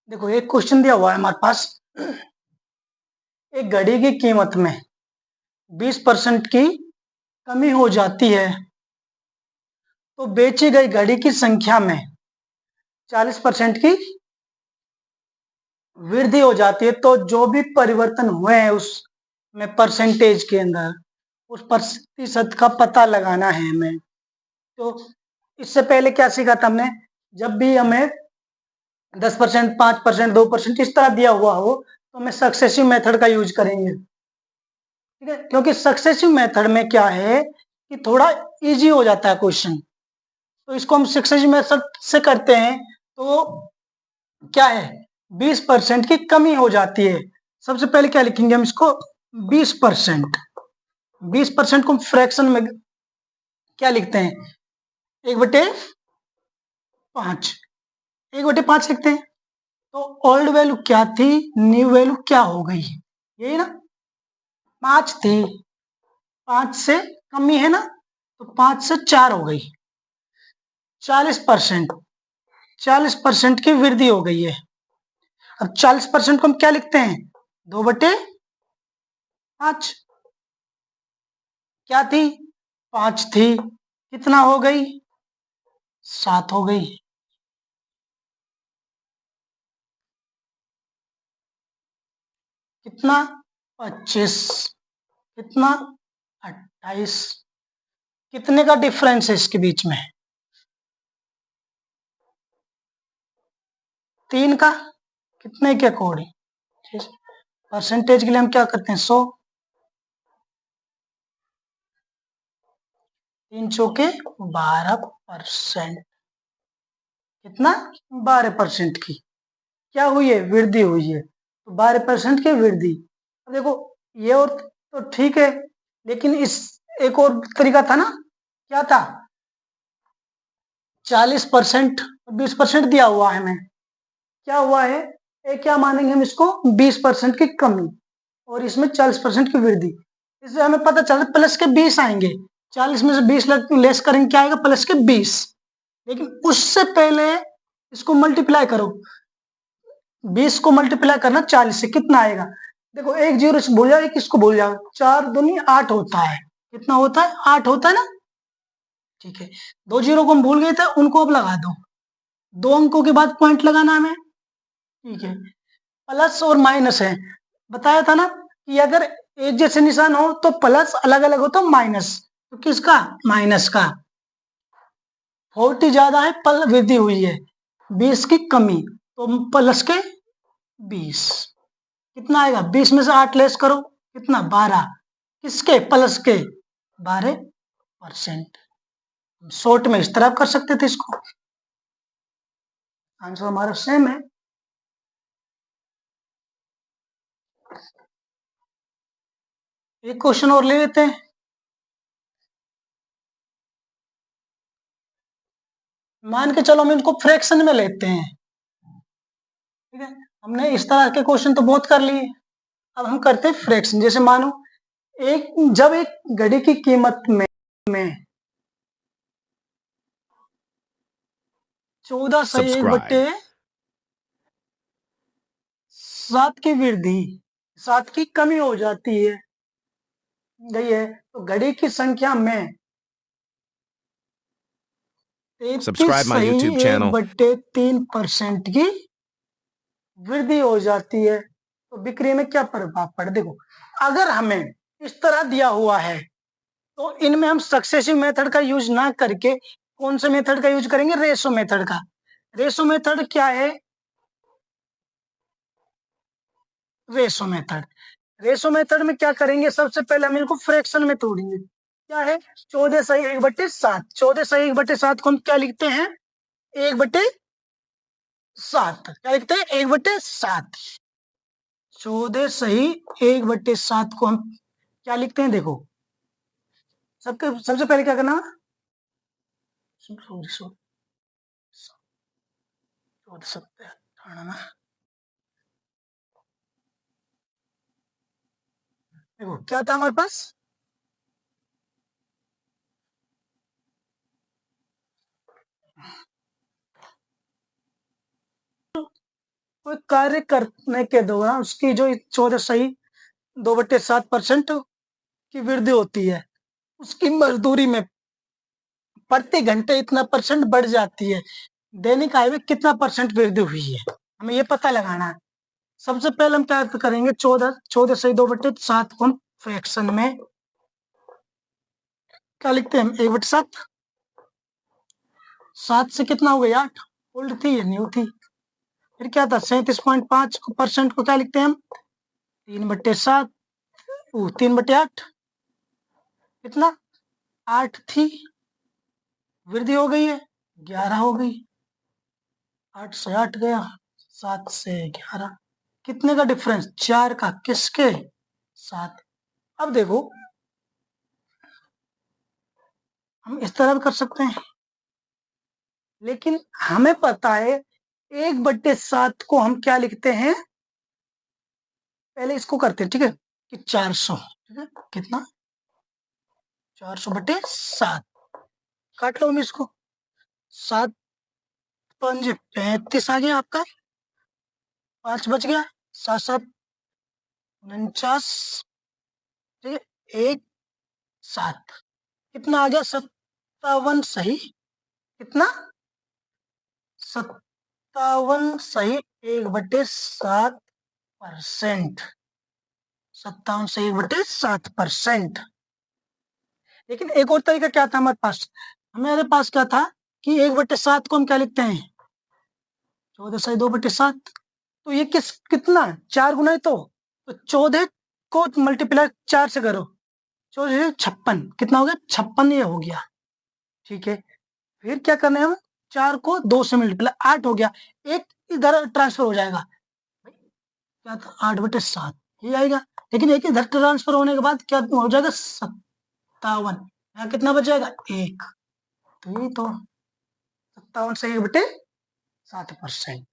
देखो एक क्वेश्चन दिया हुआ है हमारे पास। एक घड़ी की कीमत में 20% की कमी हो जाती है तो बेची गई घड़ी की संख्या में 40% की वृद्धि हो जाती है। तो जो भी परिवर्तन हुए हैं उसमें परसेंटेज के अंदर उस प्रतिशत का पता लगाना है हमें। तो इससे पहले क्या सीखा था हमने, जब भी हमें 10%, 5%, 2% इस तरह दिया हुआ हो तो हमें सक्सेसिव मेथड का यूज करेंगे। ठीक है, क्योंकि सक्सेसिव मेथड में क्या है कि थोड़ा इजी हो जाता है क्वेश्चन। तो इसको हम सक्सेसिव मेथड से करते हैं तो क्या है, 20% की कमी हो जाती है। सबसे पहले क्या लिखेंगे हम इसको, 20%। 20% को फ्रैक्शन में क्या लिखते हैं, 1/5। 1/5 लिखते हैं। तो ओल्ड वैल्यू क्या थी, न्यू वैल्यू क्या हो गई, यही ना, 5 थी, 5 से कमी है ना, तो 5 से 4 हो गई। 40%, 40% की वृद्धि हो गई है। अब 40% को हम क्या लिखते हैं, 2/5। क्या थी, 5 थी, कितना हो गई, 7 हो गई। कितना, 25, कितना, 28। कितने का डिफरेंस है इसके बीच में, 3 का। कितने के अकॉर्डिंग, परसेंटेज के लिए हम क्या करते हैं, 100। 3 चौके 12%। कितना, 12% की क्या हुई है, वृद्धि हुई है। तो 12% की वृद्धि। अब देखो ये और तो ठीक है, लेकिन इस एक और तरीका था ना, क्या था, 40%, 20% दिया हुआ है हमें, क्या हुआ है, एक क्या मानेंगे हम इसको, 20% की कमी और इसमें 40% की वृद्धि। इससे हमें पता चला प्लस के 20 आएंगे। 40 में से 20 लेस करेंगे, क्या आएगा, प्लस के 20। लेकिन उससे पहले इसको मल्टीप्लाई करो, 20 को मल्टीप्लाई करना 40 से, कितना आएगा, देखो एक जीरो से भूल जाओ, एक इसको भूल जाओ, 4 दूनी 8 होता है। कितना होता है, 8 होता है ना। ठीक है, 2 जीरो को हम भूल गए थे, उनको अब लगा दो, 2 अंकों के बाद पॉइंट लगाना है हमें। ठीक है, प्लस और माइनस है, बताया था ना कि अगर एक जैसे निशान हो तो प्लस, अलग अलग हो तो माइनस। तो किसका, माइनस का। 40 ज्यादा है, पल वृद्धि हुई है, 20 की कमी, तो प्लस के 20। कितना आएगा, 20 में से 8 लेस करो, कितना, 12। किसके, प्लस के 12%। शॉर्ट में इस तरह कर सकते थे इसको, आंसर हमारा सेम है। एक क्वेश्चन और ले लेते हैं। मान के चलो हम इनको फ्रैक्शन में लेते हैं। ठीक है, हमने इस तरह के क्वेश्चन तो बहुत कर लिए, अब हम करते हैं फ्रैक्शन। जैसे मानो जब एक घड़ी की कीमत में 14/1/7 की वृद्धि, 7 की कमी हो जाती है गई है, तो घड़ी की संख्या में 33/1/3% की वृद्धि हो जाती है। तो बिक्री में क्या प्रभाव पड़े, देखो अगर हमें इस तरह दिया हुआ है तो इनमें हम सक्सेसिव मेथड का यूज ना करके कौन से मेथड का यूज करेंगे, रेशो मेथड का। रेशो मेथड क्या है, रेशो मेथड, रेशो मेथड में क्या करेंगे, सबसे पहले हम इनको फ्रैक्शन में तोड़ेंगे। क्या है, 14/1/7। 14/1/7 को हम क्या लिखते हैं, 1/7। क्या लिखते हैं, 1/7। 14/1/7 को हम क्या लिखते हैं, देखो सबसे पहले क्या करना, सॉरी सॉरी, 14/7 देखो क्या था हमारे पास, कोई कार्य करने के दौरान उसकी जो 14.2/7% की वृद्धि होती है, उसकी मजदूरी में प्रति घंटे इतना परसेंट बढ़ जाती है। दैनिक आय में कितना परसेंट वृद्धि हुई है, हमें ये पता लगाना है। सबसे पहले हम क्या करेंगे, 14.2/7 को हम फ्रैक्शन में क्या लिखते हैं, 1/7। 7 से कितना हो गया, 8। ओल्ड थी या न्यू थी। फिर क्या था, 37.5% को क्या लिखते हैं हम, 3/7। 3/8 कितना, 8 थी, वृद्धि हो गई है 11 हो गई। 8 से 8 गया, 7 से 11, कितने का डिफरेंस, 4 का। किसके साथ। अब देखो हम इस तरह भी कर सकते हैं, लेकिन हमें पता है 1/7 को हम क्या लिखते हैं, पहले इसको करते हैं, ठीक है, कि 400, ठीक है, कितना, 400/7। काट लो हम इसको, 7 5 35 आ गया आपका, 5 बच गया, 7 7 49, ठीक है, 1 7, कितना आ गया, 57 सही, कितना, 57 सही, 1/7%। 57 से 1/7%। लेकिन एक और तरीका क्या था हमारे पास, हमारे पास क्या था कि 1/7 को हम क्या लिखते हैं, 14/2/7। तो ये कितना, 4 गुना है, तो 14 को मल्टीप्लाई 4 से करो, 14 56, कितना हो गया, 56 ये हो गया, ठीक है। फिर क्या करना है, हम 4 को 2 से मल्टीप्लाई, 8 हो गया, एक इधर ट्रांसफर हो जाएगा, क्या था, 8/7 ये आएगा। लेकिन एक इधर ट्रांसफर होने के बाद क्या हो जाएगा, 57, यहाँ कितना बच जाएगा, 1। तो ये तो 57 से 1/7%।